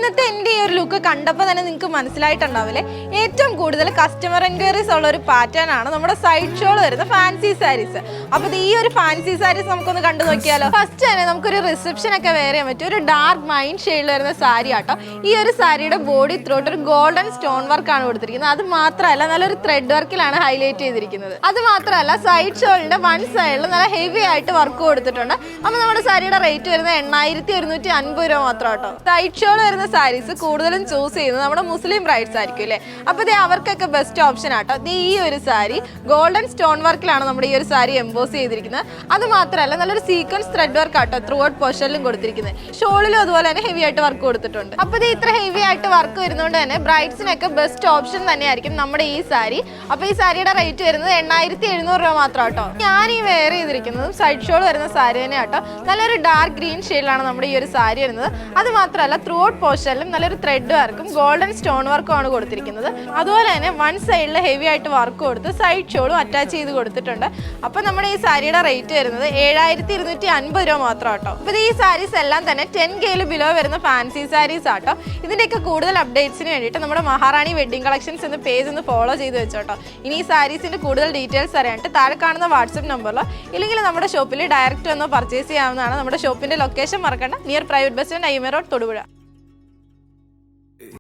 ഇന്നത്തെ എൻ്റെ ഈ ഒരു ലുക്ക് കണ്ടപ്പോൾ തന്നെ നിങ്ങൾക്ക് മനസ്സിലായിട്ടുണ്ടാവില്ലേ, ഏറ്റവും കൂടുതൽ കസ്റ്റമർ എൻക്വയറീസ് ഉള്ള ഒരു പാറ്റേൺ ആണ് നമ്മുടെ സൈഡ് ഷോൾ വരുന്ന ഫാൻസി സാരീസ്. അപ്പോൾ ഈ ഒരു ഫാൻസി സാരീസ് നമുക്കൊന്ന് കണ്ടു നോക്കിയാലോ. ഫസ്റ്റ് തന്നെ നമുക്കൊരു റിസപ്ഷൻ ഒക്കെ വെയർ ചെയ്യാൻ പറ്റും ഒരു ഡാർക്ക് മൈൻ ഷെയ്ഡിൽ വരുന്ന സാരി ആട്ടോ. ഈ ഒരു സാരിയുടെ ബോഡി ത്രോട്ട് ഒരു ഗോൾഡൻ സ്റ്റോൺ വർക്ക് ആണ് കൊടുത്തിരിക്കുന്നത്. അത് മാത്രമല്ല നല്ലൊരു ത്രെഡ് വർക്കിലാണ് ഹൈലൈറ്റ് ചെയ്തിരിക്കുന്നത്. അത് മാത്രമല്ല സൈഡ് ഷോളിന്റെ വൺ സൈഡിൽ നല്ല ഹെവി ആയിട്ട് വർക്ക് കൊടുത്തിട്ടുണ്ട്. അപ്പോൾ നമ്മുടെ സാരിയുടെ റേറ്റ് വരുന്നത് 8150 രൂപ മാത്രം കേട്ടോ. സൈഡ് ഷോൾ വരുന്ന സാരീസ് കൂടുതലും ചൂസ് ചെയ്യുന്നത് നമ്മുടെ മുസ്ലിം ബ്രൈഡ്സ് ആയിരിക്കും അല്ലേ. അപ്പോൾ അവർക്കൊക്കെ ബെസ്റ്റ് ഓപ്ഷൻ ആട്ടോ. ഈ ഒരു സാരി ഗോൾഡൻ സ്റ്റോൺ വർക്കിലാണ് നമ്മുടെ ഈ ഒരു സാരി എംബോസ് ചെയ്തിരിക്കുന്നത്. അത് മാത്രമല്ല നല്ലൊരു സീക്വൻസ് ത്രെഡ് വർക്ക് ആട്ടോ ത്രൂ ഔട്ട് പോർഷനിലും കൊടുത്തിരിക്കുന്നത്. ഷോളിലും അതുപോലെ തന്നെ ഹെവി ആയിട്ട് വർക്ക് കൊടുത്തിട്ടുണ്ട്. അപ്പോൾ ഇത്ര ഹെവി ആയിട്ട് വർക്ക് വരുന്നതുകൊണ്ട് തന്നെ ബ്രൈഡ്സിനൊക്കെ ബെസ്റ്റ് ഓപ്ഷൻ തന്നെയായിരിക്കും നമ്മുടെ ഈ സാരി. അപ്പോൾ ഈ സാരിയുടെ റേറ്റ് വരുന്നത് 8700 രൂപ മാത്രം കേട്ടോ. ഞാൻ ഈ വെയർ ചെയ്തിരിക്കുന്നതും സൈഡ് ഷോൾ വരുന്ന സാരി തന്നെ കേട്ടോ. നല്ലൊരു ഡാർക്ക് ഗ്രീൻ ഷെയ്ഡിലാണ് നമ്മുടെ ഈ ഒരു സാരി വരുന്നത്. അത് മാത്രമല്ല ത്രൂ ഔട്ട് പോർഷനിലും നല്ലൊരു ത്രെഡ് വർക്കും ഗോൾഡൻ സ്റ്റോൺ വർക്കും ആണ് കൊടുത്തിരിക്കുന്നത്. അതുപോലെ തന്നെ വൺ സൈഡിൽ ഹെവി ആയിട്ട് വർക്ക് കൊടുത്ത് സൈഡ് ഷോളും അറ്റാച്ച് ചെയ്ത് കൊടുത്തിട്ടുണ്ട്. അപ്പോൾ നമ്മുടെ ഈ സാരിയുടെ റേറ്റ് വരുന്നത് 7250 രൂപ മാത്രം കേട്ടോ. അപ്പോൾ ഈ സാരീസ് എല്ലാം തന്നെ 10K ബിലോ വരുന്ന ഫാൻസി സാരീസ് ആട്ടോ. ഇതിൻ്റെയൊക്കെ കൂടുതൽ അപ്ഡേറ്റ്സിന് വേണ്ടിയിട്ട് നമ്മുടെ മഹാറാണി വെഡിങ് കളക്ഷൻസ് എന്ന പേജ് ഒന്ന് ഫോളോ ചെയ്ത് വെച്ചോട്ടോ. ഇനി ഈ സാരീസിൻ്റെ കൂടുതൽ ഡീറ്റെയിൽസ് അറിയാനായിട്ട് താഴെ കാണുന്ന വാട്സപ്പ് നമ്പറിലോ ഇല്ലെങ്കിൽ നമ്മുടെ ഷോപ്പിൽ ഡയറക്റ്റ് വന്നോ പർച്ചേസ് ചെയ്യാവുന്നതാണ്. നമ്മുടെ ഷോപ്പിൻ്റെ ലൊക്കേഷൻ മറക്കണ്ട, near private bus stand, Aima road, Thodupuzha.